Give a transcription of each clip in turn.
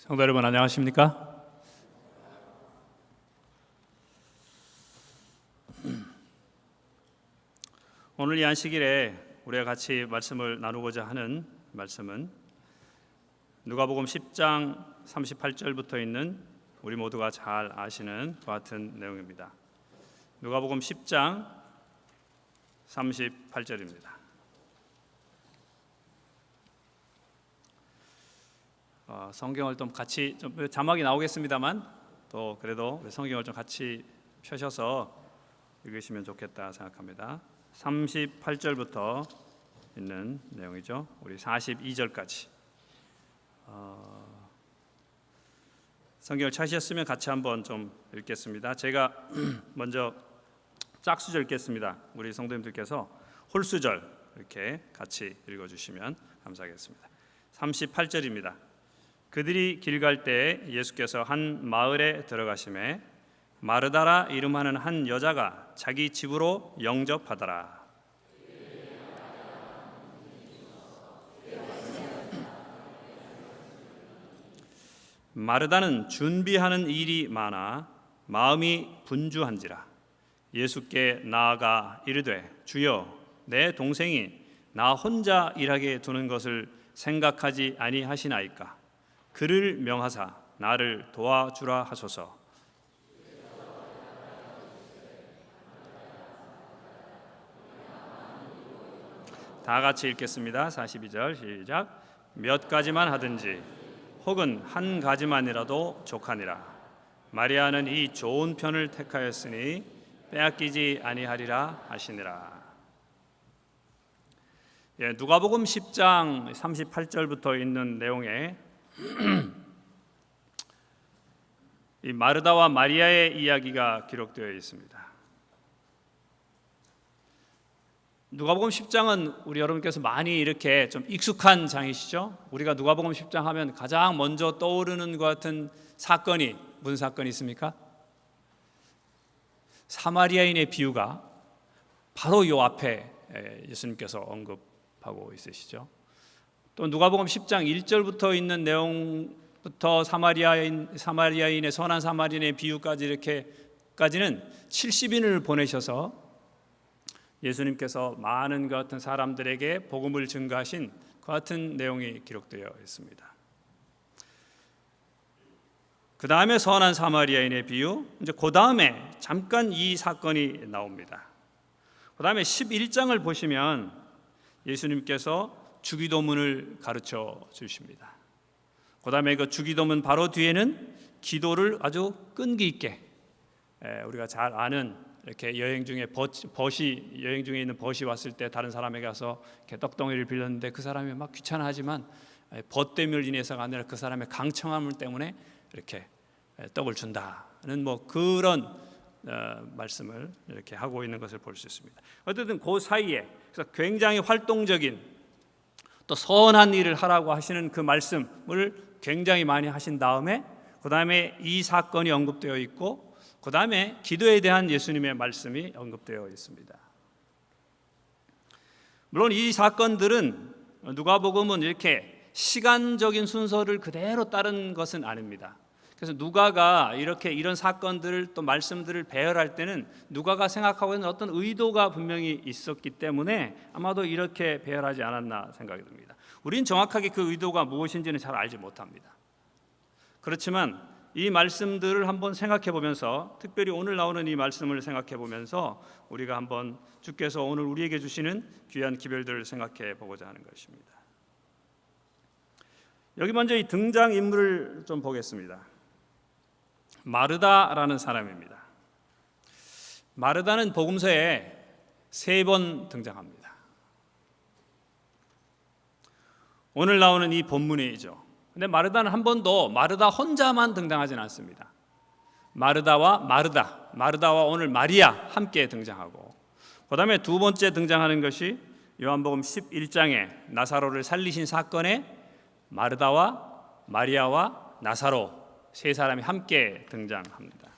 성도 여러분 안녕하십니까? 오늘 이 안식일에 우리가 같이 말씀을 나누고자 하는 말씀은 누가복음 10장 38절부터 있는 우리 모두가 잘 아시는 그 같은 내용입니다. 누가복음 10장 38절입니다. 성경을 좀 같이 자막이 나오겠습니다만 또 그래도 성경을 좀 같이 펴셔서 읽으시면 좋겠다 생각합니다. 38절부터 있는 내용이죠. 우리 42절까지 성경을 찾으셨으면 같이 한번 좀 읽겠습니다. 제가 먼저 짝수절 읽겠습니다. 우리 성도님들께서 홀수절 이렇게 같이 읽어주시면 감사하겠습니다. 38절입니다. 그들이 길 갈 때 예수께서 한 마을에 들어가시매 마르다라 이름하는 한 여자가 자기 집으로 영접하더라. 마르다는 준비하는 일이 많아 마음이 분주한지라 예수께 나아가 이르되 주여 내 동생이 나 혼자 일하게 두는 것을 생각하지 아니하시나이까. 그를 명하사 나를 도와주라 하소서. 다 같이 읽겠습니다. 42절 시작. 몇 가지만 하든지 혹은 한 가지만이라도 족하니라. 마리아는 이 좋은 편을 택하였으니 빼앗기지 아니하리라 하시니라. 누가복음 10장 38절부터 있는 내용에 이 마르다와 마리아의 이야기가 기록되어 있습니다. 누가복음 10장은 우리 여러분께서 많이 이렇게 좀 익숙한 장이시죠? 우리가 누가복음 10장 하면 가장 먼저 떠오르는 것 같은 사건이 무슨 사건이 있습니까? 사마리아인의 비유가 바로 이 앞에 예수님께서 언급하고 있으시죠. 또 누가복음 10장 1절부터 있는 내용부터 사마리아인의 선한 사마리아인의 비유까지 이렇게까지는 70인을 보내셔서 예수님께서 많은 것 같은 사람들에게 복음을 증거하신 그 같은 내용이 기록되어 있습니다. 그 다음에 선한 사마리아인의 비유, 이제 그 다음에 잠깐 이 사건이 나옵니다. 그 다음에 11장을 보시면 예수님께서 주기도문을 가르쳐 주십니다. 그 다음에 그 주기도문 바로 뒤에는 기도를 아주 끈기 있게 우리가 잘 아는 이렇게 여행 중에 여행 중에 있는 벗이 왔을 때 다른 사람에게 가서 이렇게 떡덩이를 빌렸는데 그 사람이 막 귀찮아하지만 벗 때문에 인해서가 아니라 그 사람의 강청함 때문에 이렇게 떡을 준다는 뭐 그런 말씀을 이렇게 하고 있는 것을 볼 수 있습니다. 어쨌든 그 사이에 그래서 굉장히 활동적인 또 선한 일을 하라고 하시는 그 말씀을 굉장히 많이 하신 다음에 그 다음에 이 사건이 언급되어 있고 그 다음에 기도에 대한 예수님의 말씀이 언급되어 있습니다. 물론 이 사건들은 누가복음은 이렇게 시간적인 순서를 그대로 따른 것은 아닙니다. 그래서 누가가 이런 사건들을 또 말씀들을 배열할 때는 누가가 생각하고 있는 어떤 의도가 분명히 있었기 때문에 아마도 이렇게 배열하지 않았나 생각이 듭니다. 우린 정확하게 그 의도가 무엇인지는 잘 알지 못합니다. 그렇지만 이 말씀들을 한번 생각해 보면서 특별히 오늘 나오는 이 말씀을 생각해 보면서 우리가 한번 주께서 오늘 우리에게 주시는 귀한 기별들을 생각해 보고자 하는 것입니다. 여기 먼저 이 등장인물을 좀 보겠습니다. 마르다라는 사람입니다. 마르다는 복음서에 3번 등장합니다. 오늘 나오는 이 본문이죠. 근데 마르다는 한 번도 마르다 혼자만 등장하지는 않습니다. 마르다와 오늘 마리아 함께 등장하고 그 다음에 두 번째 등장하는 것이 요한복음 11장에 나사로를 살리신 사건에 마르다와 마리아와 나사로 세 사람이 함께 등장합니다.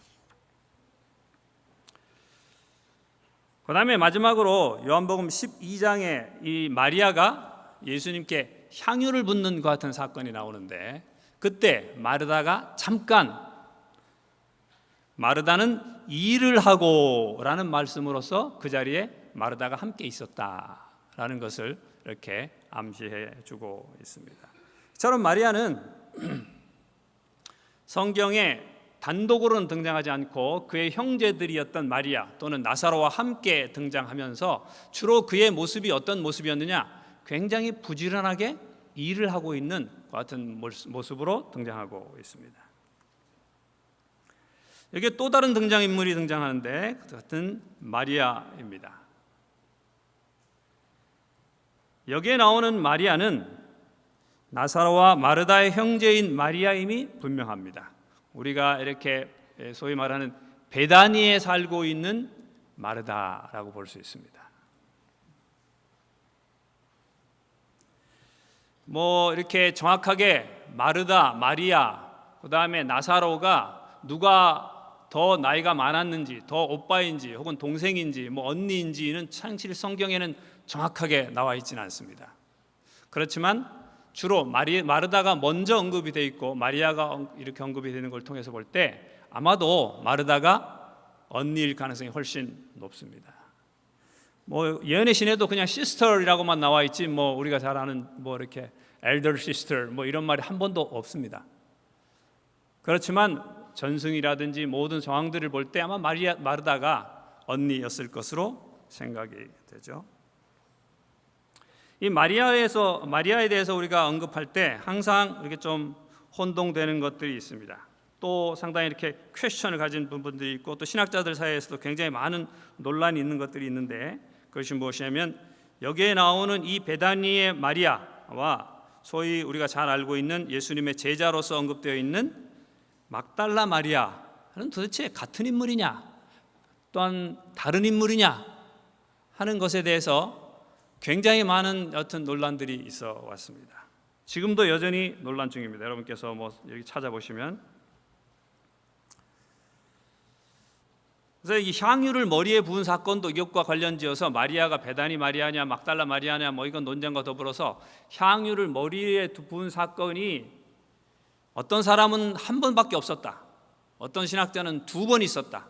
그 다음에 마지막으로 요한복음 12장에 이 마리아가 예수님께 향유를 붓는 것 같은 사건이 나오는데 그때 마르다가 잠깐, 마르다는 일을 하고라는 말씀으로서 그 자리에 마르다가 함께 있었다라는 것을 이렇게 암시해 주고 있습니다. 저런 마리아는 성경에 단독으로는 등장하지 않고 그의 형제들이었던 마리아 또는 나사로와 함께 등장하면서 주로 그의 모습이 어떤 모습이었느냐, 굉장히 부지런하게 일을 하고 있는 같은 모습으로 등장하고 있습니다. 여기에 또 다른 등장인물이 등장하는데 그 같은 마리아입니다. 여기에 나오는 마리아는 나사로와 마르다의 형제인 마리아임이 분명합니다. 우리가 이렇게 소위 말하는 베다니에 살고 있는 마르다라고 볼 수 있습니다. 이렇게 정확하게 마르다, 마리아, 그 다음에 나사로가 누가 더 나이가 많았는지, 더 오빠인지, 혹은 동생인지, 언니인지는 사실 성경에는 정확하게 나와 있지는 않습니다. 그렇지만 주로 마르다가 먼저 언급이 돼 있고 마리아가 이렇게 언급이 되는 걸 통해서 볼 때 아마도 마르다가 언니일 가능성이 훨씬 높습니다. 예언의 신에도 그냥 시스터라고만 나와 있지 우리가 잘 아는 이렇게 elder sister 이런 말이 한 번도 없습니다. 그렇지만 전승이라든지 모든 정황들을 볼 때 아마 마르다가 언니였을 것으로 생각이 되죠. 이 마리아에 대해서 우리가 언급할 때 항상 이렇게 좀 혼동되는 것들이 있습니다. 또 상당히 이렇게 퀘스천을 가진 부분들이 있고 또 신학자들 사이에서도 굉장히 많은 논란이 있는 것들이 있는데 그것이 무엇이냐면 여기에 나오는 이 베다니의 마리아와 소위 우리가 잘 알고 있는 예수님의 제자로서 언급되어 있는 막달라 마리아는 도대체 같은 인물이냐 또한 다른 인물이냐 하는 것에 대해서 굉장히 많은 여튼 논란들이 있어 왔습니다. 지금도 여전히 논란 중입니다. 여러분께서 여기 찾아보시면 그래서 이 향유를 머리에 부은 사건도 이것과 관련지어서 마리아가 베다니 마리아냐 막달라 마리아냐 이건 논쟁과 더불어서 향유를 머리에 부은 사건이 어떤 사람은 한 번밖에 없었다. 어떤 신학자는 2번 있었다.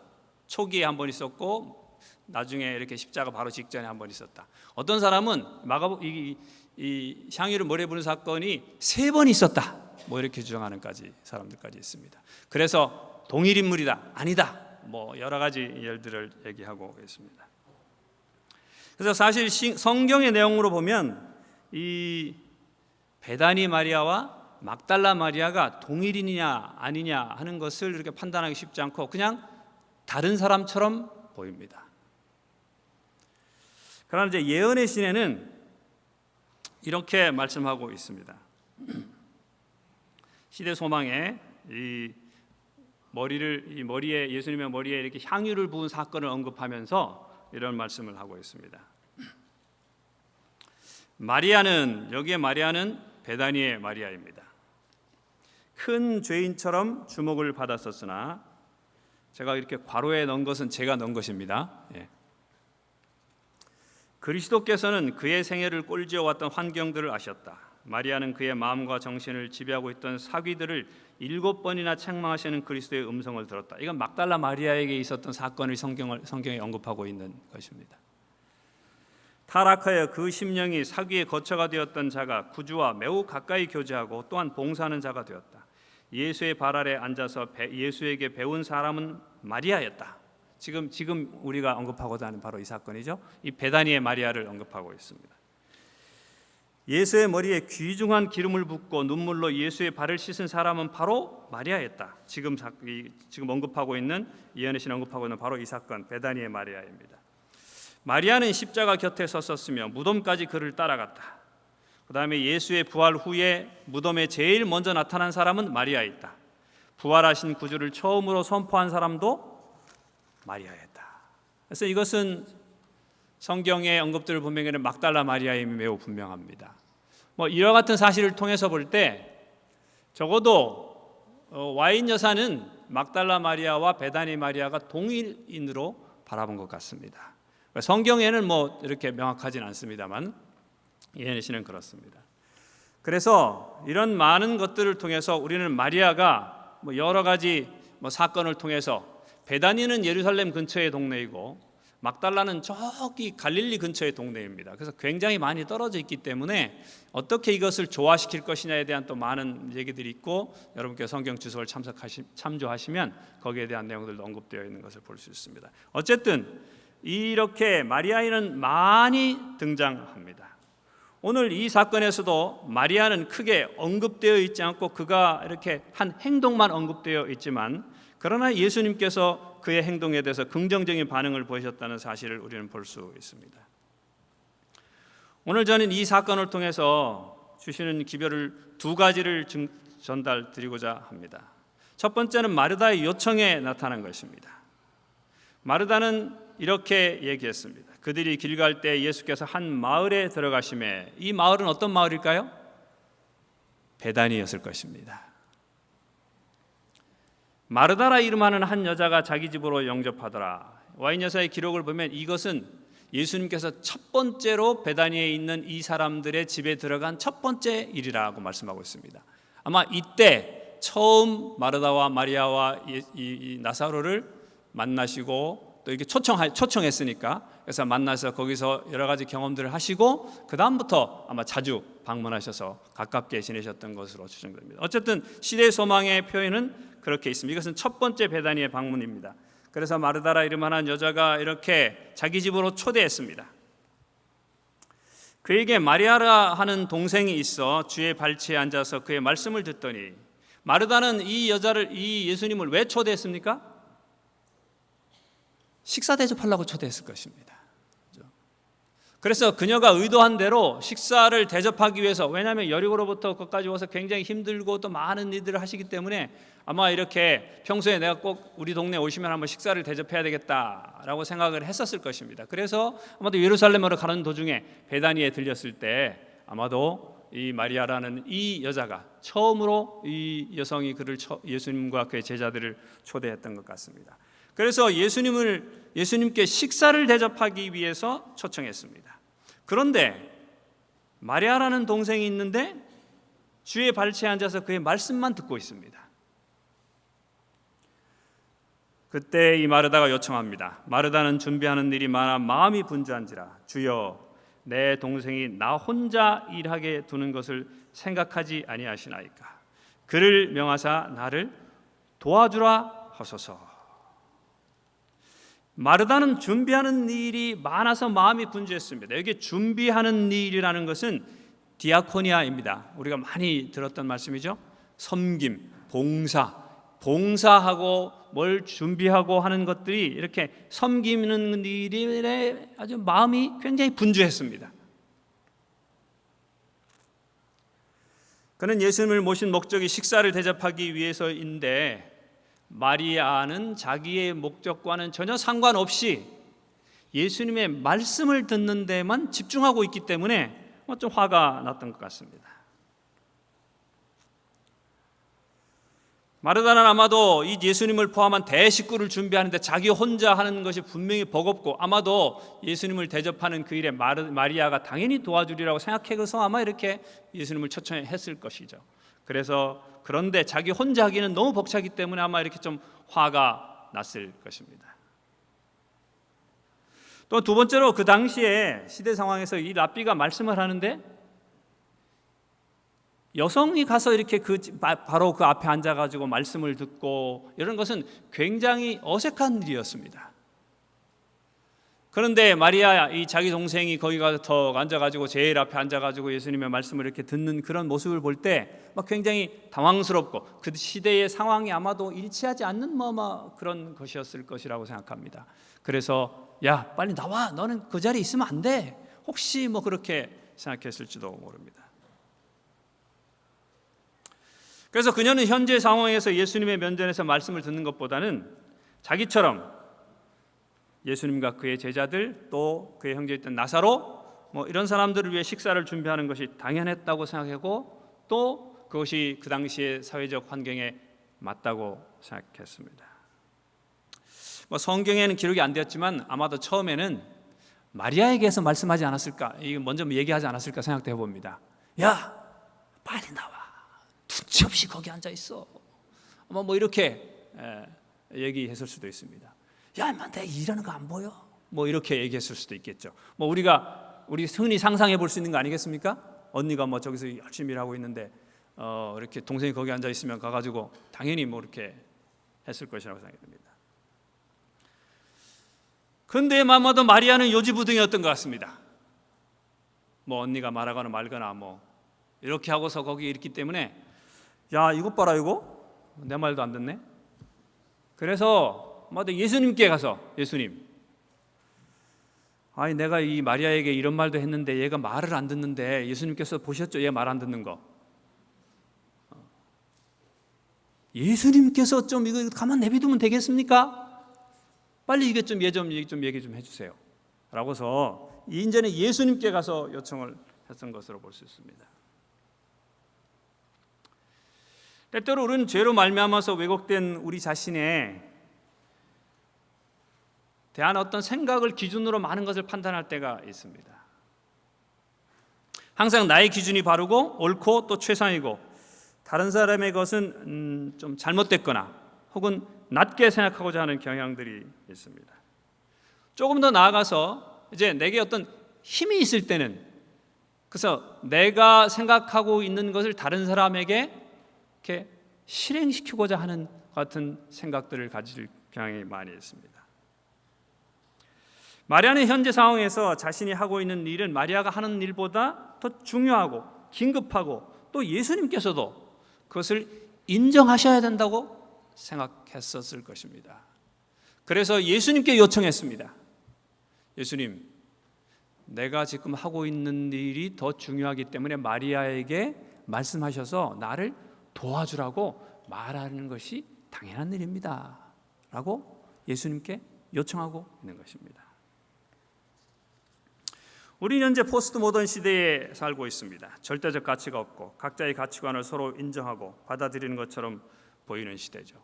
초기에 한 번 있었고 나중에 이렇게 십자가 바로 직전에 한 번 있었다. 어떤 사람은 이 향유를 머리에 부은 사건이 3번 있었다. 이렇게 주장하는 사람들까지 있습니다. 그래서 동일 인물이다, 아니다. 여러 가지 예들을 얘기하고 있습니다. 그래서 사실 성경의 내용으로 보면 이 베다니 마리아와 막달라 마리아가 동일인이냐 아니냐 하는 것을 이렇게 판단하기 쉽지 않고 그냥 다른 사람처럼 보입니다. 그러나 이제 예언의 신에는 이렇게 말씀하고 있습니다. 시대 소망에 예수님의 머리에 이렇게 향유를 부은 사건을 언급하면서 이런 말씀을 하고 있습니다. 여기에 마리아는 베다니의 마리아입니다. 큰 죄인처럼 주목을 받았었으나 제가 이렇게 괄호에 넣은 것은 제가 넣은 것입니다. 그리스도께서는 그의 생애를 꼴지어 왔던 환경들을 아셨다. 마리아는 그의 마음과 정신을 지배하고 있던 사귀들을 7번이나 책망하시는 그리스도의 음성을 들었다. 이건 막달라 마리아에게 있었던 사건을 성경에 언급하고 있는 것입니다. 타락하여 그 심령이 사귀의 거처가 되었던 자가 구주와 매우 가까이 교제하고 또한 봉사하는 자가 되었다. 예수의 발 아래 앉아서 예수에게 배운 사람은 마리아였다. 지금 우리가 언급하고자 하는 바로 이 사건이죠. 이 베다니의 마리아를 언급하고 있습니다. 예수의 머리에 귀중한 기름을 붓고 눈물로 예수의 발을 씻은 사람은 바로 마리아였다. 지금 언급하고 있는 예언의 신 언급하고 있는 바로 이 사건 베다니의 마리아입니다. 마리아는 십자가 곁에 섰었으며 무덤까지 그를 따라갔다. 그 다음에 예수의 부활 후에 무덤에 제일 먼저 나타난 사람은 마리아였다. 부활하신 구주를 처음으로 선포한 사람도 마리아였다. 그래서 이것은 성경의 언급들을 보면 막달라 마리아임이 매우 분명합니다. 이와 같은 사실을 통해서 볼 때 적어도 와인 여사는 막달라 마리아와 베다니 마리아가 동일인으로 바라본 것 같습니다. 성경에는 이렇게 명확하진 않습니다만 예언의 신은 그렇습니다. 그래서 이런 많은 것들을 통해서 우리는 마리아가 여러 가지 사건을 통해서 베다니는 예루살렘 근처의 동네이고 막달라는 저기 갈릴리 근처의 동네입니다. 그래서 굉장히 많이 떨어져 있기 때문에 어떻게 이것을 조화시킬 것이냐에 대한 또 많은 얘기들이 있고, 여러분께 성경 주석을 참조하시면 거기에 대한 내용들도 언급되어 있는 것을 볼 수 있습니다. 어쨌든 이렇게 마리아는 많이 등장합니다. 오늘 이 사건에서도 마리아는 크게 언급되어 있지 않고 그가 이렇게 한 행동만 언급되어 있지만, 그러나 예수님께서 그의 행동에 대해서 긍정적인 반응을 보이셨다는 사실을 우리는 볼 수 있습니다. 오늘 저는 이 사건을 통해서 주시는 기별을 두 가지를 전달드리고자 합니다. 첫 번째는 마르다의 요청에 나타난 것입니다. 마르다는 이렇게 얘기했습니다. 그들이 길 갈 때 예수께서 한 마을에 들어가시매, 이 마을은 어떤 마을일까요? 베다니였을 것입니다. 마르다라 이름하는 한 여자가 자기 집으로 영접하더라. 와인 여사의 기록을 보면 이것은 예수님께서 첫 번째로 베다니에 있는 이 사람들의 집에 들어간 첫 번째 일이라고 말씀하고 있습니다. 아마 이때 처음 마르다와 마리아와 이 나사로를 만나시고 또 이렇게 초청했으니까, 그래서 만나서 거기서 여러 가지 경험들을 하시고 그 다음부터 아마 자주 방문하셔서 가깝게 지내셨던 것으로 추정됩니다. 어쨌든 시대 소망의 표현은 그렇게 있습니다. 이것은 첫 번째 베다니의 방문입니다. 그래서 마르다라 이름하는 여자가 이렇게 자기 집으로 초대했습니다. 그에게 마리아라 하는 동생이 있어 주의 발치에 앉아서 그의 말씀을 듣더니, 마르다는 이 예수님을 왜 초대했습니까? 식사 대접하려고 초대했을 것입니다. 그래서 그녀가 의도한 대로 식사를 대접하기 위해서, 왜냐하면 여리고로부터 거기까지 와서 굉장히 힘들고 또 많은 일들을 하시기 때문에 아마 이렇게 평소에 내가 꼭 우리 동네에 오시면 한번 식사를 대접해야 되겠다라고 생각을 했었을 것입니다. 그래서 아마도 예루살렘으로 가는 도중에 베다니에 들렸을 때 아마도 이 마리아라는 이 여자가 처음으로 이 여성이 예수님과 그의 제자들을 초대했던 것 같습니다. 그래서 예수님께 식사를 대접하기 위해서 초청했습니다. 그런데 마리아라는 동생이 있는데 주의 발치에 앉아서 그의 말씀만 듣고 있습니다. 그때 이 마르다가 요청합니다. 마르다는 준비하는 일이 많아 마음이 분주한지라 주여, 내 동생이 나 혼자 일하게 두는 것을 생각하지 아니하시나이까. 그를 명하사 나를 도와주라 하소서. 마르다는 준비하는 일이 많아서 마음이 분주했습니다. 여기 준비하는 일이라는 것은 디아코니아입니다. 우리가 많이 들었던 말씀이죠. 섬김, 봉사하고 뭘 준비하고 하는 것들이 이렇게 섬기는 일에 아주 마음이 굉장히 분주했습니다. 그는 예수님을 모신 목적이 식사를 대접하기 위해서인데, 마리아는 자기의 목적과는 전혀 상관없이 예수님의 말씀을 듣는 데만 집중하고 있기 때문에 좀 화가 났던 것 같습니다. 마르다는 아마도 이 예수님을 포함한 대식구를 준비하는데 자기 혼자 하는 것이 분명히 버겁고, 아마도 예수님을 대접하는 그 일에 마리아가 당연히 도와주리라고 생각해서 아마 이렇게 예수님을 초청했을 것이죠. 그런데 자기 혼자 하기는 너무 벅차기 때문에 아마 이렇게 좀 화가 났을 것입니다. 또 두 번째로, 그 당시에 시대 상황에서 이 랍비가 말씀을 하는데 여성이 가서 이렇게 바로 그 앞에 앉아가지고 말씀을 듣고 이런 것은 굉장히 어색한 일이었습니다. 그런데 마리아, 이 자기 동생이 거기 가서 더 앉아가지고 제일 앞에 앉아가지고 예수님의 말씀을 이렇게 듣는 그런 모습을 볼 때 막 굉장히 당황스럽고, 그 시대의 상황이 아마도 일치하지 않는 그런 것이었을 것이라고 생각합니다. 그래서 야, 빨리 나와, 너는 그 자리에 있으면 안 돼, 혹시 그렇게 생각했을지도 모릅니다. 그래서 그녀는 현재 상황에서 예수님의 면전에서 말씀을 듣는 것보다는 자기처럼 예수님과 그의 제자들, 또 그의 형제였던 나사로 이런 사람들을 위해 식사를 준비하는 것이 당연했다고 생각하고, 또 그것이 그 당시의 사회적 환경에 맞다고 생각했습니다. 성경에는 기록이 안 되었지만 아마도 처음에는 마리아에게서 말씀하지 않았을까, 이거 먼저 얘기하지 않았을까 생각해 봅니다. 야, 빨리 나와. 눈치 없이 거기 앉아 있어. 뭐 이렇게 얘기했을 수도 있습니다. 야, 인마 내가 일하는 거 안 보여? 뭐 이렇게 얘기했을 수도 있겠죠. 뭐 우리 흔히 상상해 볼 수 있는 거 아니겠습니까? 언니가 뭐 저기서 열심히 일하고 있는데 이렇게 동생이 거기 앉아 있으면 가가지고 당연히 뭐 이렇게 했을 것이라고 생각이 듭니다. 그런데 마마도 마리아는 요지부동이었던 것 같습니다. 뭐 언니가 말하거나 말거나 뭐 이렇게 하고서 거기 있기 때문에 야, 이것 봐라, 이거 내 말도 안 듣네. 그래서 예수님께 가서 예수님, 아니 내가 이 마리아에게 이런 말도 했는데 얘가 말을 안 듣는데 예수님께서 보셨죠? 얘 말 안 듣는 거. 예수님께서 좀 이거 가만 내비두면 되겠습니까? 빨리 이게 좀 얘기 좀 해주세요. 라고서 인전에 예수님께 가서 요청을 했던 것으로 볼 수 있습니다. 때때로 우리는 죄로 말미암아서 왜곡된 우리 자신에 대한 어떤 생각을 기준으로 많은 것을 판단할 때가 있습니다. 항상 나의 기준이 바르고 옳고 또 최상이고 다른 사람의 것은 좀 잘못됐거나 혹은 낮게 생각하고자 하는 경향들이 있습니다. 조금 더 나아가서 이제 내게 어떤 힘이 있을 때는, 그래서 내가 생각하고 있는 것을 다른 사람에게 이렇게 실행시키고자 하는 같은 생각들을 가질 경향이 많이 있습니다. 마리아는 현재 상황에서 자신이 하고 있는 일은 마리아가 하는 일보다 더 중요하고 긴급하고 또 예수님께서도 그것을 인정하셔야 된다고 생각했었을 것입니다. 그래서 예수님께 요청했습니다. 예수님, 내가 지금 하고 있는 일이 더 중요하기 때문에 마리아에게 말씀하셔서 나를 도와주라고 말하는 것이 당연한 일입니다. 라고 예수님께 요청하고 있는 것입니다. 우리는 현재 포스트 모던 시대에 살고 있습니다. 절대적 가치가 없고 각자의 가치관을 서로 인정하고 받아들이는 것처럼 보이는 시대죠.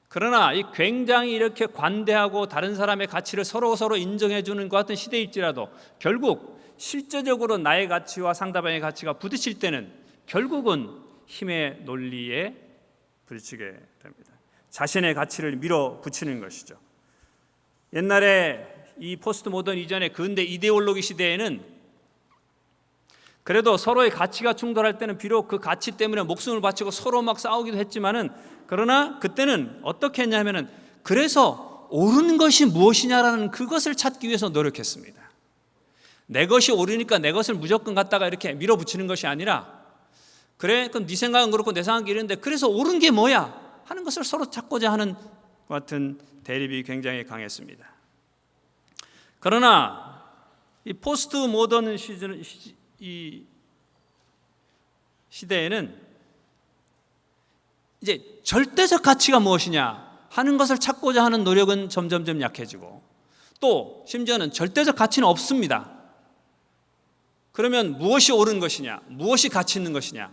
그러나 이 굉장히 이렇게 관대하고 다른 사람의 가치를 서로 인정해 주는 것 같은 시대일지라도 결국 실제적으로 나의 가치와 상대방의 가치가 부딪힐 때는 결국은 힘의 논리에 부딪히게 됩니다. 자신의 가치를 밀어붙이는 것이죠. 옛날에 이 포스트 모던 이전에 근대 이데올로기 시대에는 그래도 서로의 가치가 충돌할 때는 비록 그 가치 때문에 목숨을 바치고 서로 막 싸우기도 했지만은, 그러나 그때는 어떻게 했냐면은 그래서 옳은 것이 무엇이냐라는 그것을 찾기 위해서 노력했습니다. 내 것이 옳으니까 내 것을 무조건 갖다가 이렇게 밀어붙이는 것이 아니라, 그래 그럼 네 생각은 그렇고 내 생각은 이런데 그래서 옳은 게 뭐야 하는 것을 서로 찾고자 하는 같은 대립이 굉장히 강했습니다. 그러나 이 포스트 모던 시대에는 이제 절대적 가치가 무엇이냐 하는 것을 찾고자 하는 노력은 점점 약해지고, 또 심지어는 절대적 가치는 없습니다. 그러면 무엇이 옳은 것이냐, 무엇이 가치 있는 것이냐,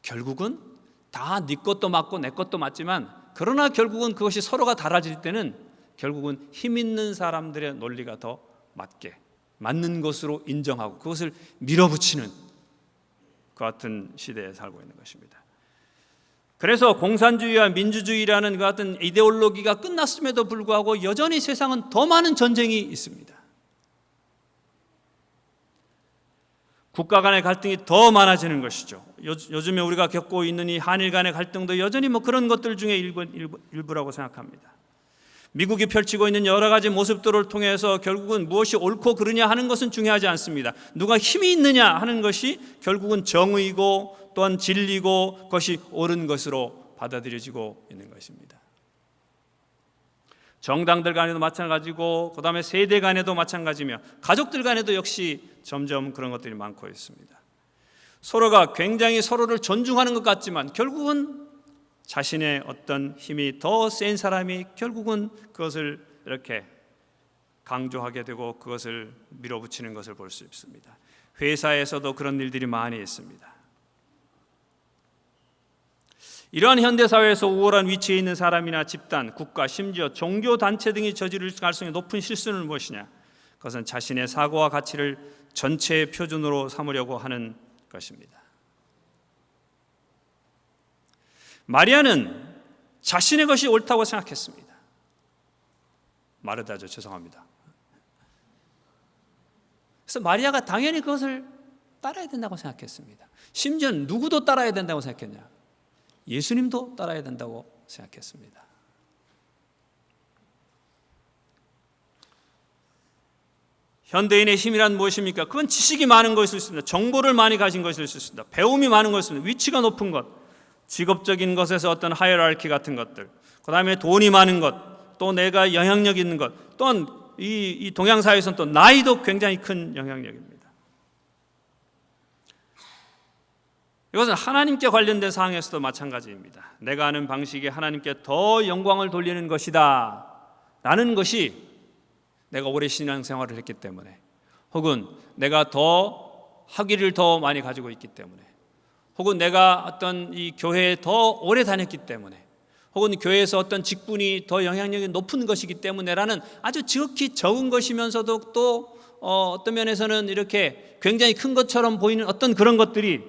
결국은 다 네 것도 맞고 내 것도 맞지만, 그러나 결국은 그것이 서로가 달라질 때는 결국은 힘 있는 사람들의 논리가 더 맞는 것으로 인정하고 그것을 밀어붙이는 그 같은 시대에 살고 있는 것입니다. 그래서 공산주의와 민주주의라는 그 같은 이데올로기가 끝났음에도 불구하고 여전히 세상은 더 많은 전쟁이 있습니다. 국가 간의 갈등이 더 많아지는 것이죠. 요즘에 우리가 겪고 있는 이 한일 간의 갈등도 여전히 그런 것들 중에 일부라고 생각합니다. 미국이 펼치고 있는 여러 가지 모습들을 통해서 결국은 무엇이 옳고 그르냐 하는 것은 중요하지 않습니다. 누가 힘이 있느냐 하는 것이 결국은 정의고 또한 진리고 그것이 옳은 것으로 받아들여지고 있는 것입니다. 정당들 간에도 마찬가지고 그 다음에 세대 간에도 마찬가지며 가족들 간에도 역시 점점 그런 것들이 많고 있습니다. 서로가 굉장히 서로를 존중하는 것 같지만 결국은 자신의 어떤 힘이 더 센 사람이 결국은 그것을 이렇게 강조하게 되고 그것을 밀어붙이는 것을 볼 수 있습니다. 회사에서도 그런 일들이 많이 있습니다. 이러한 현대사회에서 우월한 위치에 있는 사람이나 집단, 국가, 심지어 종교단체 등이 저지를 가능성이 높은 실수는 무엇이냐? 그것은 자신의 사고와 가치를 전체의 표준으로 삼으려고 하는 것입니다. 마리아는 자신의 것이 옳다고 생각했습니다. 마르다죠. 죄송합니다. 그래서 마리아가 당연히 그것을 따라야 된다고 생각했습니다. 심지어 누구도 따라야 된다고 생각했냐? 예수님도 따라야 된다고 생각했습니다. 현대인의 힘이란 무엇입니까? 그건 지식이 많은 것일 수 있습니다. 정보를 많이 가진 것일 수 있습니다. 배움이 많은 것일 수 있습니다. 위치가 높은 것, 직업적인 것에서 어떤 하이어라키 같은 것들, 그 다음에 돈이 많은 것, 또 내가 영향력 있는 것, 또한 이 동양사회에서는 또 나이도 굉장히 큰 영향력입니다. 이것은 하나님께 관련된 사항에서도 마찬가지입니다. 내가 하는 방식이 하나님께 더 영광을 돌리는 것이다 라는 것이 내가 오래 신앙생활을 했기 때문에, 혹은 내가 더 학위를 더 많이 가지고 있기 때문에, 혹은 내가 어떤 이 교회에 더 오래 다녔기 때문에, 혹은 교회에서 어떤 직분이 더 영향력이 높은 것이기 때문에라는 아주 지극히 적은 것이면서도 또 어떤 면에서는 이렇게 굉장히 큰 것처럼 보이는 어떤 그런 것들이,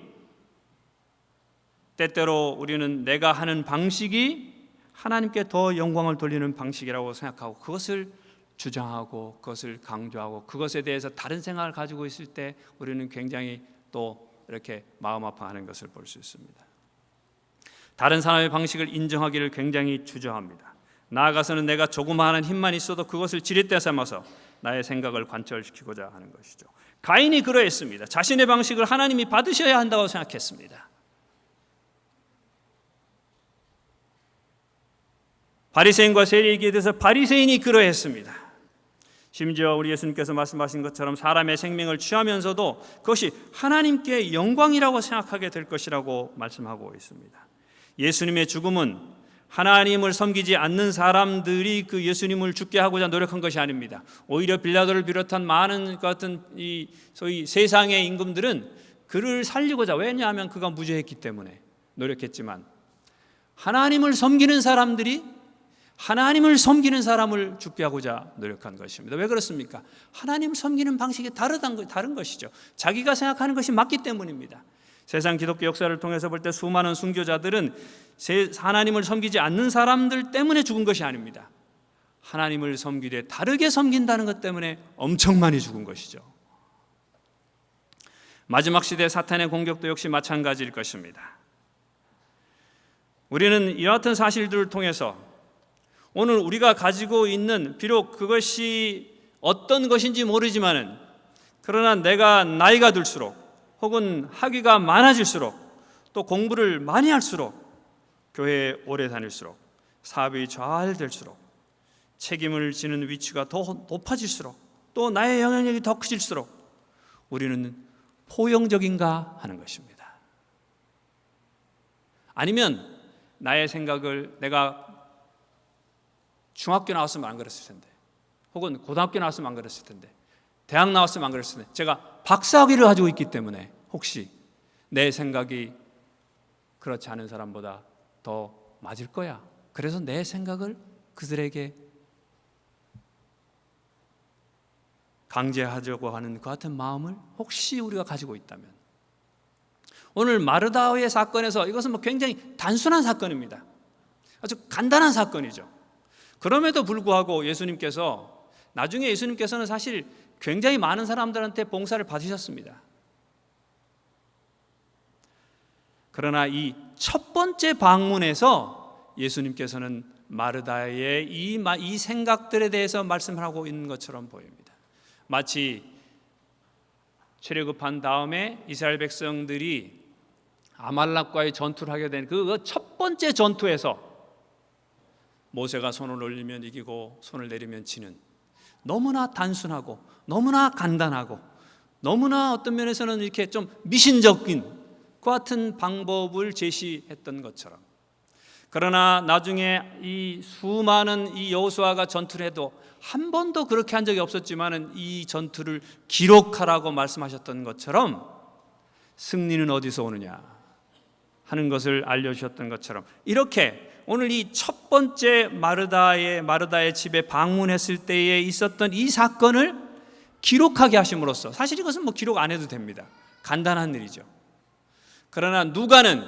때때로 우리는 내가 하는 방식이 하나님께 더 영광을 돌리는 방식이라고 생각하고 그것을 주장하고 그것을 강조하고 그것에 대해서 다른 생각을 가지고 있을 때 우리는 굉장히 또 이렇게 마음 아파하는 것을 볼 수 있습니다. 다른 사람의 방식을 인정하기를 굉장히 주저합니다. 나아가서는 내가 조그마한 힘만 있어도 그것을 지렛대 삼아서 나의 생각을 관철시키고자 하는 것이죠. 가인이 그러했습니다. 자신의 방식을 하나님이 받으셔야 한다고 생각했습니다. 바리새인과 세리에게 대해서 바리새인이 그러했습니다. 심지어 우리 예수님께서 말씀하신 것처럼 사람의 생명을 취하면서도 그것이 하나님께 영광이라고 생각하게 될 것이라고 말씀하고 있습니다. 예수님의 죽음은 하나님을 섬기지 않는 사람들이 그 예수님을 죽게 하고자 노력한 것이 아닙니다. 오히려 빌라도를 비롯한 많은 같은 이 소위 세상의 임금들은 그를 살리고자, 왜냐하면 그가 무죄했기 때문에 노력했지만, 하나님을 섬기는 사람들이 하나님을 섬기는 사람을 죽게 하고자 노력한 것입니다. 왜 그렇습니까? 하나님을 섬기는 방식이 다른 것이죠. 자기가 생각하는 것이 맞기 때문입니다. 세상 기독교 역사를 통해서 볼 때 수많은 순교자들은 하나님을 섬기지 않는 사람들 때문에 죽은 것이 아닙니다. 하나님을 섬기되 다르게 섬긴다는 것 때문에 엄청 많이 죽은 것이죠. 마지막 시대 사탄의 공격도 역시 마찬가지일 것입니다. 우리는 이와 같은 사실들을 통해서 오늘 우리가 가지고 있는, 비록 그것이 어떤 것인지 모르지만은, 그러나 내가 나이가 들수록 혹은 학위가 많아질수록 또 공부를 많이 할수록, 교회에 오래 다닐수록, 사업이 잘 될수록, 책임을 지는 위치가 더 높아질수록, 또 나의 영향력이 더 커질수록 우리는 포용적인가 하는 것입니다. 아니면 나의 생각을, 내가 중학교 나왔으면 안 그랬을 텐데, 혹은 고등학교 나왔으면 안 그랬을 텐데, 대학 나왔으면 안 그랬을 텐데, 제가 박사학위를 가지고 있기 때문에 혹시 내 생각이 그렇지 않은 사람보다 더 맞을 거야, 그래서 내 생각을 그들에게 강제하려고 하는 그 같은 마음을 혹시 우리가 가지고 있다면, 오늘 마르다의 사건에서 이것은 굉장히 단순한 사건입니다. 아주 간단한 사건이죠. 그럼에도 불구하고 나중에 예수님께서는 사실 굉장히 많은 사람들한테 봉사를 받으셨습니다. 그러나 이 첫 번째 방문에서 예수님께서는 마르다의 이 생각들에 대해서 말씀을 하고 있는 것처럼 보입니다. 마치 출애굽한 다음에 이스라엘 백성들이 아말렉과의 전투를 하게 된 그 첫 번째 전투에서 모세가 손을 올리면 이기고 손을 내리면 지는, 너무나 단순하고 너무나 간단하고 너무나 어떤 면에서는 이렇게 좀 미신적인 그 같은 방법을 제시했던 것처럼, 그러나 나중에 이 수많은 이 여호수아가 전투를 해도 한 번도 그렇게 한 적이 없었지만은 이 전투를 기록하라고 말씀하셨던 것처럼 승리는 어디서 오느냐 하는 것을 알려주셨던 것처럼, 이렇게 오늘 이 첫 번째 마르다의 집에 방문했을 때에 있었던 이 사건을 기록하게 하심으로써, 사실 이것은 기록 안 해도 됩니다. 간단한 일이죠. 그러나 누가는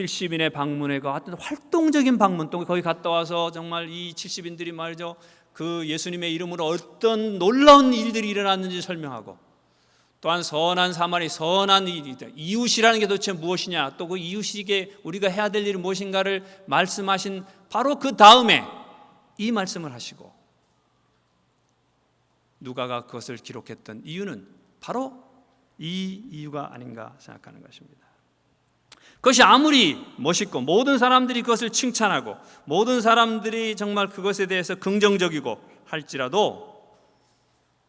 70인의 방문회가 어떤 활동적인 방문, 또 거기 갔다 와서 정말 이 70인들이 말이죠, 그 예수님의 이름으로 어떤 놀라운 일들이 일어났는지 설명하고, 또한 선한 사마리, 선한 이웃이라는 게 도대체 무엇이냐, 또 그 이웃에게 우리가 해야 될 일이 무엇인가를 말씀하신 바로 그 다음에 이 말씀을 하시고, 누가가 그것을 기록했던 이유는 바로 이 이유가 아닌가 생각하는 것입니다. 그것이 아무리 멋있고 모든 사람들이 그것을 칭찬하고 모든 사람들이 정말 그것에 대해서 긍정적이고 할지라도,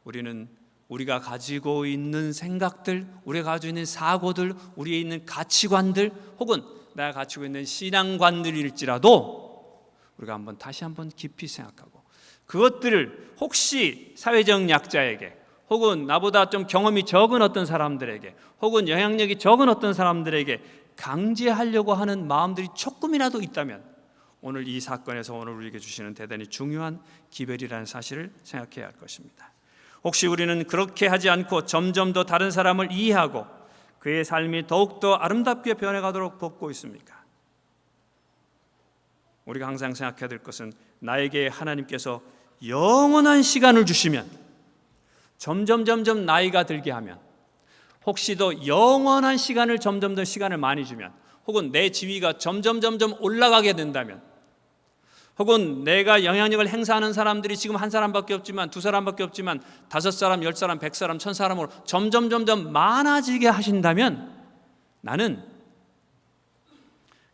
우리는 우리가 가지고 있는 생각들, 우리가 가지고 있는 사고들, 우리에 있는 가치관들, 혹은 내가 가지고 있는 신앙관들일지라도 우리가 다시 한번 깊이 생각하고, 그것들을 혹시 사회적 약자에게, 혹은 나보다 좀 경험이 적은 어떤 사람들에게, 혹은 영향력이 적은 어떤 사람들에게 강제하려고 하는 마음들이 조금이라도 있다면, 오늘 이 사건에서 오늘 우리에게 주시는 대단히 중요한 기별이라는 사실을 생각해야 할 것입니다. 혹시 우리는 그렇게 하지 않고 점점 더 다른 사람을 이해하고 그의 삶이 더욱더 아름답게 변해가도록 돕고 있습니까? 우리가 항상 생각해야 될 것은, 나에게 하나님께서 영원한 시간을 주시면, 점점 나이가 들게 하면, 혹시 더 영원한 시간을 점점 더 시간을 많이 주면, 혹은 내 지위가 점점 올라가게 된다면, 혹은 내가 영향력을 행사하는 사람들이 지금 한 사람밖에 없지만, 두 사람밖에 없지만 5사람, 10사람, 100사람, 1000사람으로 점점 많아지게 하신다면, 나는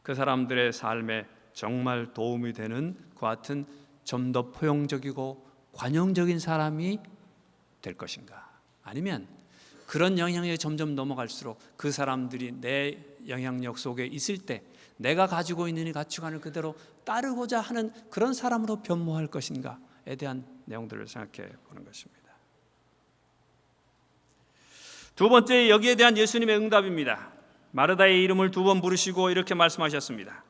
그 사람들의 삶에 정말 도움이 되는 그 같은 좀 더 포용적이고 관용적인 사람이 될 것인가? 아니면 그런 영향력이 점점 넘어갈수록 그 사람들이 내 영향력 속에 있을 때 내가 가지고 있는 이 가치관을 그대로 따르고자 하는 그런 사람으로 변모할 것인가에 대한 내용들을 생각해 보는 것입니다. 두 번째, 여기에 대한 예수님의 응답입니다. 마르다의 이름을 2번 부르시고 이렇게 말씀하셨습니다.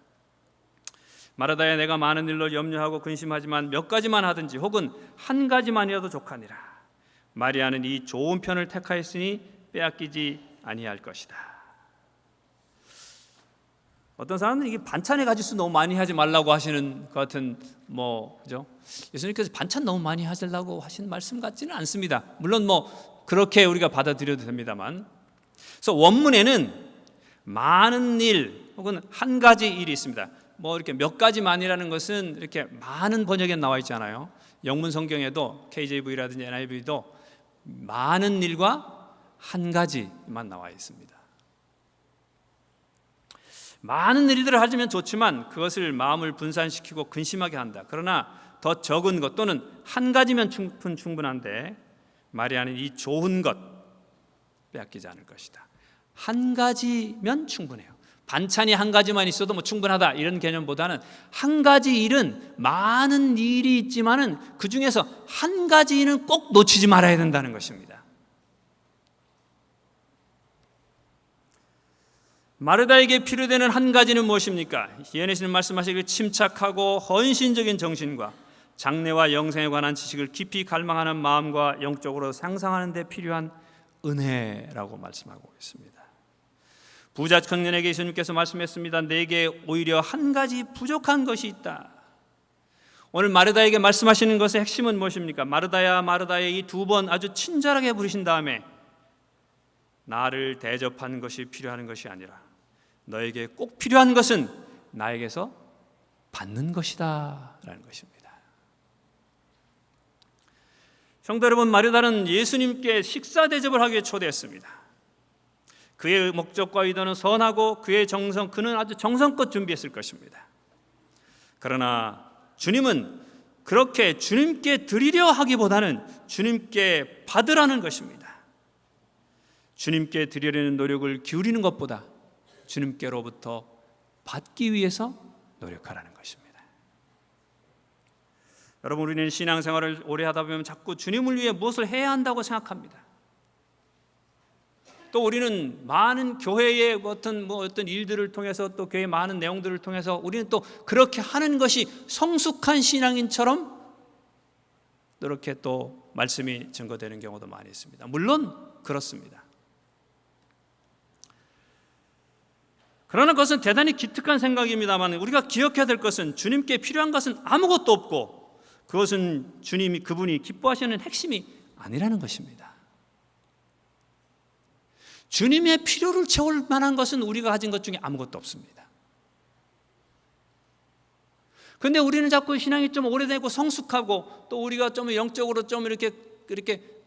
마르다야, 내가 많은 일로 염려하고 근심하지만 몇 가지만 하든지 혹은 한 가지만이라도 족하니라. 마리아는 이 좋은 편을 택하였으니 빼앗기지 아니할 것이다. 어떤 사람들은 이게 반찬의 가짓수 너무 많이 하지 말라고 하시는 것 같은 그죠? 예수님께서 반찬 너무 많이 하시려고 하신 말씀 같지는 않습니다. 물론 그렇게 우리가 받아들여도 됩니다만, 그래서 원문에는 많은 일 혹은 한 가지 일이 있습니다. 이렇게 몇 가지만이라는 것은 이렇게 많은 번역에 나와 있잖아요. 영문 성경에도 KJV라든지 NIV도 많은 일과 한 가지만 나와 있습니다. 많은 일들을 하시면 좋지만 그것을 마음을 분산시키고 근심하게 한다. 그러나 더 적은 것 또는 한 가지면 충분한데, 마리아는 이 좋은 것 빼앗기지 않을 것이다. 한 가지면 충분해요. 반찬이 한 가지만 있어도 충분하다 이런 개념보다는, 한 가지 일은 많은 일이 있지만은 그 중에서 한 가지 일은 꼭 놓치지 말아야 된다는 것입니다. 마르다에게 필요되는 한 가지는 무엇입니까? 예수님 말씀하시길 침착하고 헌신적인 정신과 장래와 영생에 관한 지식을 깊이 갈망하는 마음과 영적으로 상상하는 데 필요한 은혜라고 말씀하고 있습니다. 부자 청년에게 예수님께서 말씀했습니다. 내게 오히려 한 가지 부족한 것이 있다. 오늘 마르다에게 말씀하시는 것의 핵심은 무엇입니까? 마르다야, 마르다야, 이 2번 아주 친절하게 부르신 다음에 나를 대접하는 것이 필요한 것이 아니라 너에게 꼭 필요한 것은 나에게서 받는 것이다 라는 것입니다. 성도 여러분, 마르다는 예수님께 식사 대접을 하기에 초대했습니다. 그의 목적과 의도는 선하고 그는 아주 정성껏 준비했을 것입니다. 그러나 주님은 그렇게 주님께 드리려 하기보다는 주님께 받으라는 것입니다. 주님께 드리려는 노력을 기울이는 것보다 주님께로부터 받기 위해서 노력하라는 것입니다. 여러분, 우리는 신앙생활을 오래 하다 보면 자꾸 주님을 위해 무엇을 해야 한다고 생각합니다. 또 우리는 많은 교회의 어떤 일들을 통해서, 또 교회의 많은 내용들을 통해서 우리는 또 그렇게 하는 것이 성숙한 신앙인처럼 이렇게 또 말씀이 증거되는 경우도 많이 있습니다. 물론 그렇습니다. 그러나 그것은 대단히 기특한 생각입니다만 우리가 기억해야 될 것은 주님께 필요한 것은 아무것도 없고 그것은 그분이 기뻐하시는 핵심이 아니라는 것입니다. 주님의 필요를 채울 만한 것은 우리가 가진 것 중에 아무것도 없습니다. 그런데 우리는 자꾸 신앙이 좀 오래되고 성숙하고 또 우리가 좀 영적으로 좀 이렇게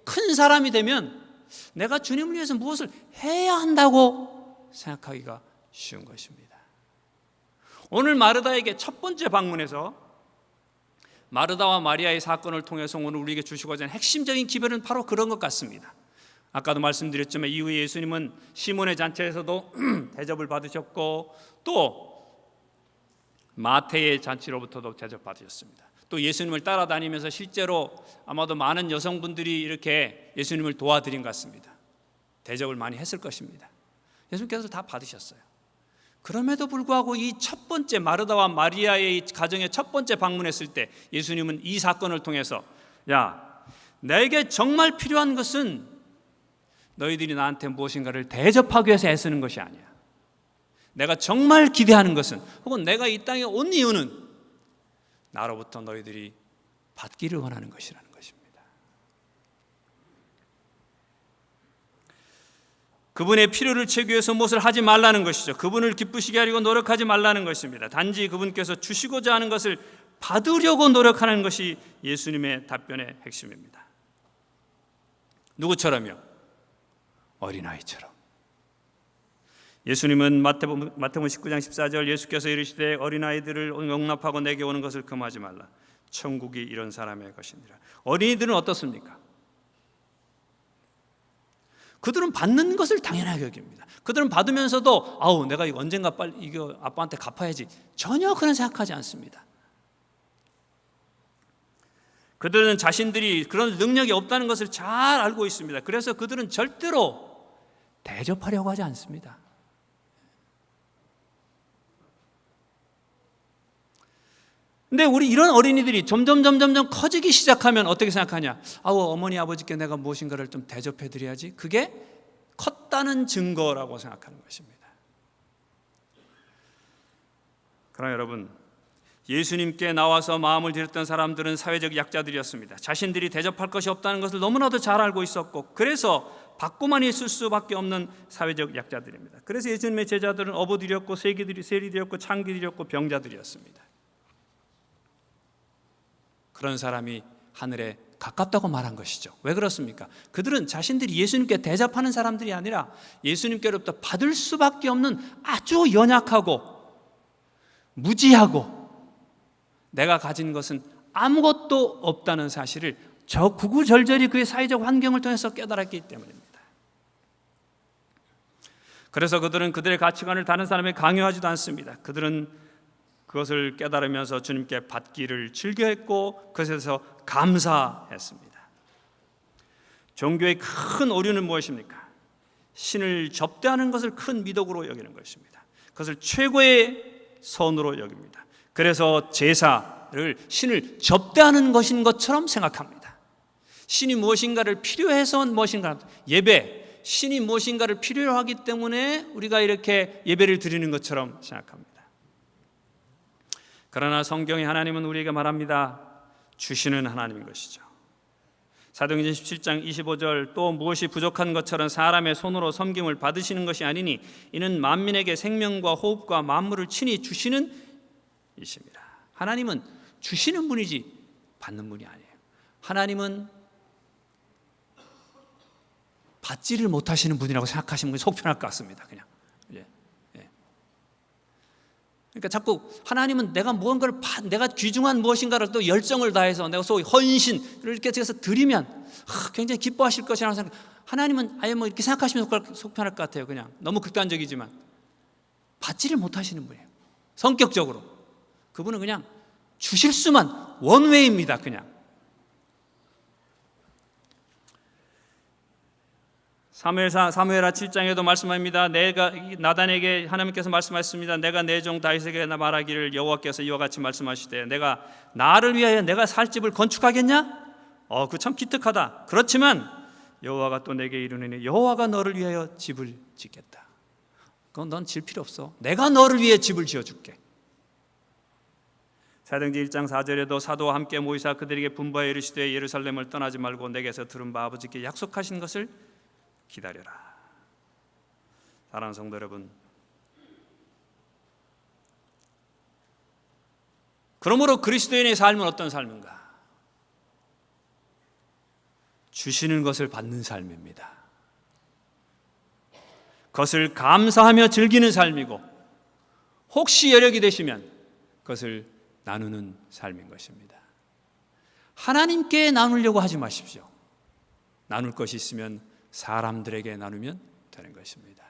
큰 사람이 되면 내가 주님을 위해서 무엇을 해야 한다고 생각하기가 쉬운 것입니다. 오늘 마르다에게 첫 번째 방문에서 마르다와 마리아의 사건을 통해서 오늘 우리에게 주시고자 하는 핵심적인 기별은 바로 그런 것 같습니다. 아까도 말씀드렸지만 이후에 예수님은 시몬의 잔치에서도 대접을 받으셨고 또 마태의 잔치로부터도 대접받으셨습니다. 또 예수님을 따라다니면서 실제로 아마도 많은 여성분들이 이렇게 예수님을 도와드린 것 같습니다. 대접을 많이 했을 것입니다. 예수님께서 다 받으셨어요. 그럼에도 불구하고 이 첫 번째 마르다와 마리아의 가정에 첫 번째 방문했을 때 예수님은 이 사건을 통해서 내게 정말 필요한 것은 너희들이 나한테 무엇인가를 대접하기 위해서 애쓰는 것이 아니야. 내가 정말 기대하는 것은 혹은 내가 이 땅에 온 이유는 나로부터 너희들이 받기를 원하는 것이라는 것입니다. 그분의 필요를 채우기 위해서 무엇을 하지 말라는 것이죠. 그분을 기쁘시게 하려고 노력하지 말라는 것입니다. 단지 그분께서 주시고자 하는 것을 받으려고 노력하는 것이 예수님의 답변의 핵심입니다. 누구처럼요? 어린아이처럼. 예수님은 마태복음 19장 14절 예수께서 이르시되 어린아이들을 용납하고 내게 오는 것을 금하지 말라. 천국이 이런 사람의 것이니라. 어린이들은 어떻습니까? 그들은 받는 것을 당연하게 여깁니다. 그들은 받으면서도 내가 이거 언젠가 빨리 이거 아빠한테 갚아야지. 전혀 그런 생각하지 않습니다. 그들은 자신들이 그런 능력이 없다는 것을 잘 알고 있습니다. 그래서 그들은 절대로 대접하려고 하지 않습니다. 근데 우리 이런 어린이들이 점점 커지기 시작하면 어떻게 생각하냐? 어머니 아버지께 내가 무엇인가를 좀 대접해 드려야지. 그게 컸다는 증거라고 생각하는 것입니다. 그러나 여러분, 예수님께 나와서 마음을 드렸던 사람들은 사회적 약자들이었습니다. 자신들이 대접할 것이 없다는 것을 너무나도 잘 알고 있었고 그래서 받고만 있을 수밖에 없는 사회적 약자들입니다. 그래서 예수님의 제자들은 어부들이었고 세리들이었고 창기들이었고 병자들이었습니다. 그런 사람이 하늘에 가깝다고 말한 것이죠. 왜 그렇습니까? 그들은 자신들이 예수님께 대접하는 사람들이 아니라 예수님께로부터 받을 수밖에 없는 아주 연약하고 무지하고 내가 가진 것은 아무것도 없다는 사실을 저 구구절절히 그의 사회적 환경을 통해서 깨달았기 때문입니다. 그래서 그들은 그들의 가치관을 다른 사람에게 강요하지도 않습니다. 그들은 그것을 깨달으면서 주님께 받기를 즐겨했고 그것에서 감사했습니다. 종교의 큰 오류는 무엇입니까? 신을 접대하는 것을 큰 미덕으로 여기는 것입니다. 그것을 최고의 선으로 여깁니다. 그래서 제사를 신을 접대하는 것인 것처럼 생각합니다. 신이 무엇인가를 필요해서 무엇인가, 예배, 신이 무엇인가를 필요로 하기 때문에 우리가 이렇게 예배를 드리는 것처럼 생각합니다. 그러나 성경의 하나님은 우리에게 말합니다. 주시는 하나님인 것이죠. 사도행전 17장 25절 또 무엇이 부족한 것처럼 사람의 손으로 섬김을 받으시는 것이 아니니 이는 만민에게 생명과 호흡과 만물을 친히 주시는 이십니다. 하나님은 주시는 분이지 받는 분이 아니에요. 하나님은 받지를 못하시는 분이라고 생각하시는 분이 속 편할 것 같습니다. 그냥. 그러니까 자꾸 하나님은 내가 무언가를 내가 귀중한 무엇인가를 또 열정을 다해서 내가 소위 헌신을 이렇게 해서 드리면 굉장히 기뻐하실 것이라는 생각. 하나님은 아예 이렇게 생각하시면 속 편할 것 같아요. 그냥 너무 극단적이지만 받지를 못하시는 분이에요. 성격적으로 그분은 그냥 주실 수만 원웨이입니다. 그냥. 사무엘하 7장에도 말씀합니다. 내가 나단에게 하나님께서 말씀하셨습니다. 내가 내 종 다윗에게 말하기를 여호와께서 이와 같이 말씀하시되 내가 나를 위하여 내가 살 집을 건축하겠냐? 그 참 기특하다. 그렇지만 여호와가 또 내게 이르노니 여호와가 너를 위하여 집을 짓겠다. 그건 넌 질 필요 없어. 내가 너를 위해 집을 지어줄게. 사도행전 1장 4절에도 사도와 함께 모이사 그들에게 분부하여 이르시되 예루살렘을 떠나지 말고 내게서 들은 바 아버지께 약속하신 것을 기다려라. 사랑하는 성도 여러분, 그러므로 그리스도인의 삶은 어떤 삶인가? 주시는 것을 받는 삶입니다. 그것을 감사하며 즐기는 삶이고, 혹시 여력이 되시면 그것을 나누는 삶인 것입니다. 하나님께 나누려고 하지 마십시오. 나눌 것이 있으면 사람들에게 나누면 되는 것입니다.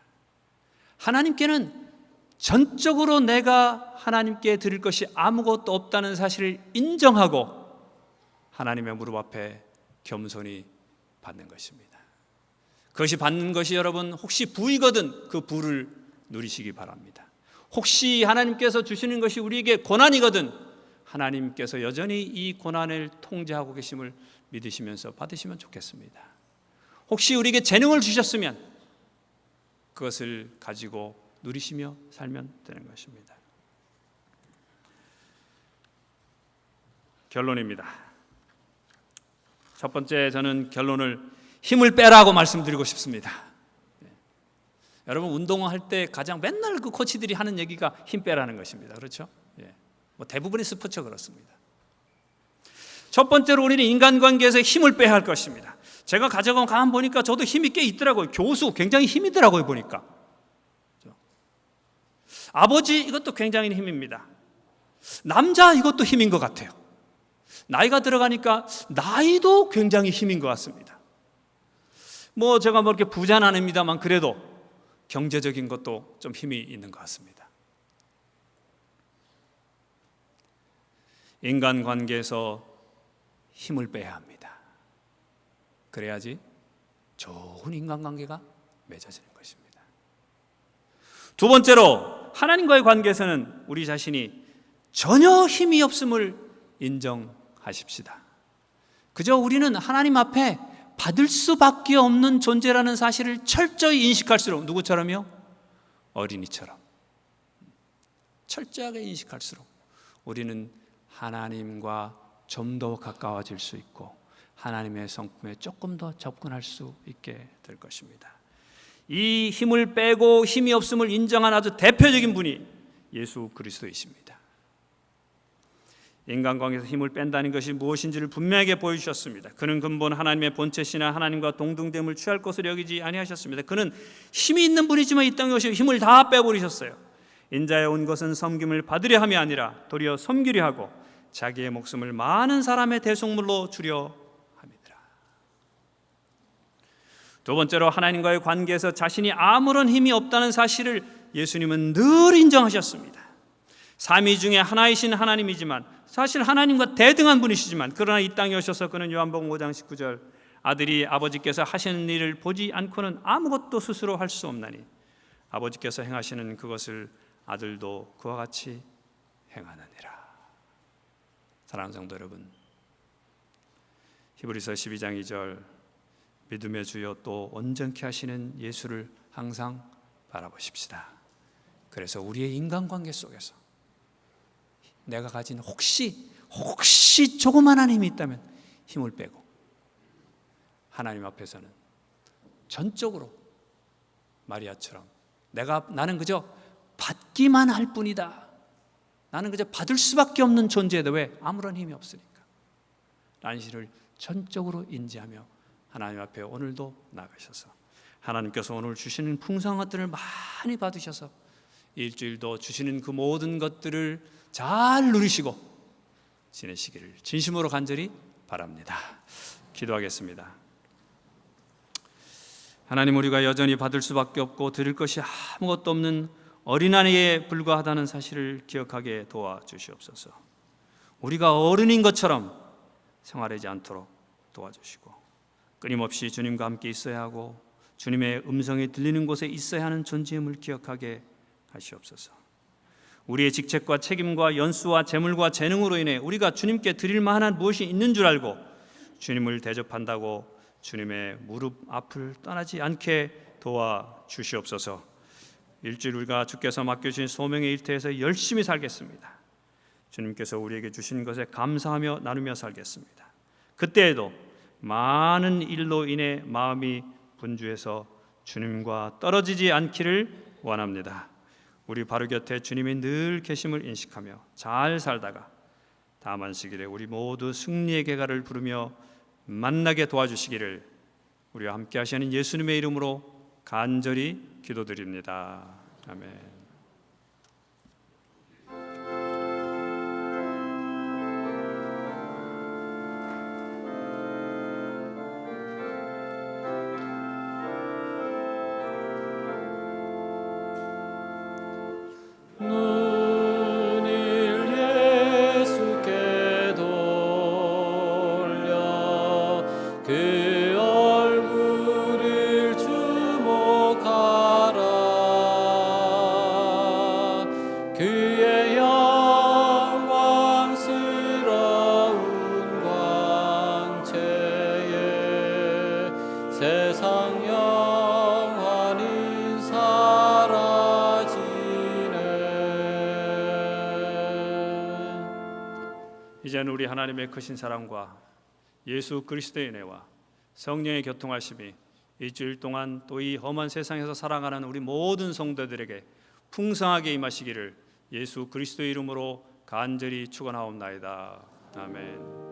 하나님께는 전적으로 내가 하나님께 드릴 것이 아무것도 없다는 사실을 인정하고 하나님의 무릎 앞에 겸손히 받는 것입니다. 그것이 받는 것이 여러분 혹시 부이거든 그 부를 누리시기 바랍니다. 혹시 하나님께서 주시는 것이 우리에게 고난이거든 하나님께서 여전히 이 고난을 통제하고 계심을 믿으시면서 받으시면 좋겠습니다. 혹시 우리에게 재능을 주셨으면 그것을 가지고 누리시며 살면 되는 것입니다. 결론입니다. 첫 번째, 저는 결론을 힘을 빼라고 말씀드리고 싶습니다. 여러분 운동할 때 가장 맨날 그 코치들이 하는 얘기가 힘 빼라는 것입니다. 그렇죠? 뭐 대부분의 스포츠가 그렇습니다. 첫 번째로 우리는 인간관계에서 힘을 빼야 할 것입니다. 제가 가져간 가만 보니까 저도 힘이 꽤 있더라고요. 교수 굉장히 힘이더라고요 보니까. 아버지 이것도 굉장히 힘입니다. 남자 이것도 힘인 것 같아요. 나이가 들어가니까 나이도 굉장히 힘인 것 같습니다. 뭐 제가 뭐 이렇게 부자는 아닙니다만 그래도 경제적인 것도 좀 힘이 있는 것 같습니다. 인간관계에서 힘을 빼야 합니다. 그래야지 좋은 인간관계가 맺어지는 것입니다. 두 번째로 하나님과의 관계에서는 우리 자신이 전혀 힘이 없음을 인정하십시다. 그저 우리는 하나님 앞에 받을 수밖에 없는 존재라는 사실을 철저히 인식할수록, 누구처럼요? 어린이처럼 철저하게 인식할수록 우리는 하나님과 좀 더 가까워질 수 있고 하나님의 성품에 조금 더 접근할 수 있게 될 것입니다. 이 힘을 빼고 힘이 없음을 인정한 아주 대표적인 분이 예수 그리스도이십니다. 인간관계에서 힘을 뺀다는 것이 무엇인지를 분명하게 보여주셨습니다. 그는 근본 하나님의 본체시나 하나님과 동등됨을 취할 것을 여기지 아니하셨습니다. 그는 힘이 있는 분이지만 이 땅에 오시고 힘을 다 빼버리셨어요. 인자에 온 것은 섬김을 받으려 함이 아니라 도리어 섬기려 하고 자기의 목숨을 많은 사람의 대속물로 주려 함이니라. 두 번째로 하나님과의 관계에서 자신이 아무런 힘이 없다는 사실을 예수님은 늘 인정하셨습니다. 삼위 중에 하나이신 하나님이지만 사실 하나님과 대등한 분이시지만 그러나 이 땅에 오셔서 그는 요한복음 5장 19절 아들이 아버지께서 하시는 일을 보지 않고는 아무것도 스스로 할 수 없나니 아버지께서 행하시는 그것을 아들도 그와 같이 행하느니라. 사랑하는 성도 여러분, 히브리서 12장 2절 믿음의 주여 또 온전케 하시는 예수를 항상 바라보십시다. 그래서 우리의 인간관계 속에서 내가 가진 혹시 조그만한 힘이 있다면 힘을 빼고 하나님 앞에서는 전적으로 마리아처럼 나는 그저 받기만 할 뿐이다. 나는 그저 받을 수밖에 없는 존재다. 왜? 아무런 힘이 없으니까. 라는 사실을 전적으로 인지하며 하나님 앞에 오늘도 나가셔서 하나님께서 오늘 주시는 풍성한 것들을 많이 받으셔서 일주일도 주시는 그 모든 것들을 잘 누리시고 지내시기를 진심으로 간절히 바랍니다. 기도하겠습니다. 하나님, 우리가 여전히 받을 수밖에 없고 드릴 것이 아무것도 없는 어린아이에 불과하다는 사실을 기억하게 도와주시옵소서. 우리가 어른인 것처럼 생활하지 않도록 도와주시고 끊임없이 주님과 함께 있어야 하고 주님의 음성이 들리는 곳에 있어야 하는 존재임을 기억하게 하시옵소서. 우리의 직책과 책임과 연수와 재물과 재능으로 인해 우리가 주님께 드릴 만한 무엇이 있는 줄 알고 주님을 대접한다고 주님의 무릎 앞을 떠나지 않게 도와주시옵소서. 일주일 우리가 주께서 맡겨주신 소명의 일터에서 열심히 살겠습니다. 주님께서 우리에게 주신 것에 감사하며 나누며 살겠습니다. 그때에도 많은 일로 인해 마음이 분주해서 주님과 떨어지지 않기를 원합니다. 우리 바로 곁에 주님이 늘 계심을 인식하며 잘 살다가 다음 안식일에 우리 모두 승리의 개가를 부르며 만나게 도와주시기를 우리와 함께 하시는 예수님의 이름으로 간절히 기도드립니다. 아멘. 세상 영원히 사라지네. 이제는 우리 하나님의 크신 사랑과 예수 그리스도의 은혜와 성령의 교통하심이 일주일 동안 또 이 험한 세상에서 살아가는 우리 모든 성도들에게 풍성하게 임하시기를 예수 그리스도의 이름으로 간절히 축원하옵나이다. 아멘.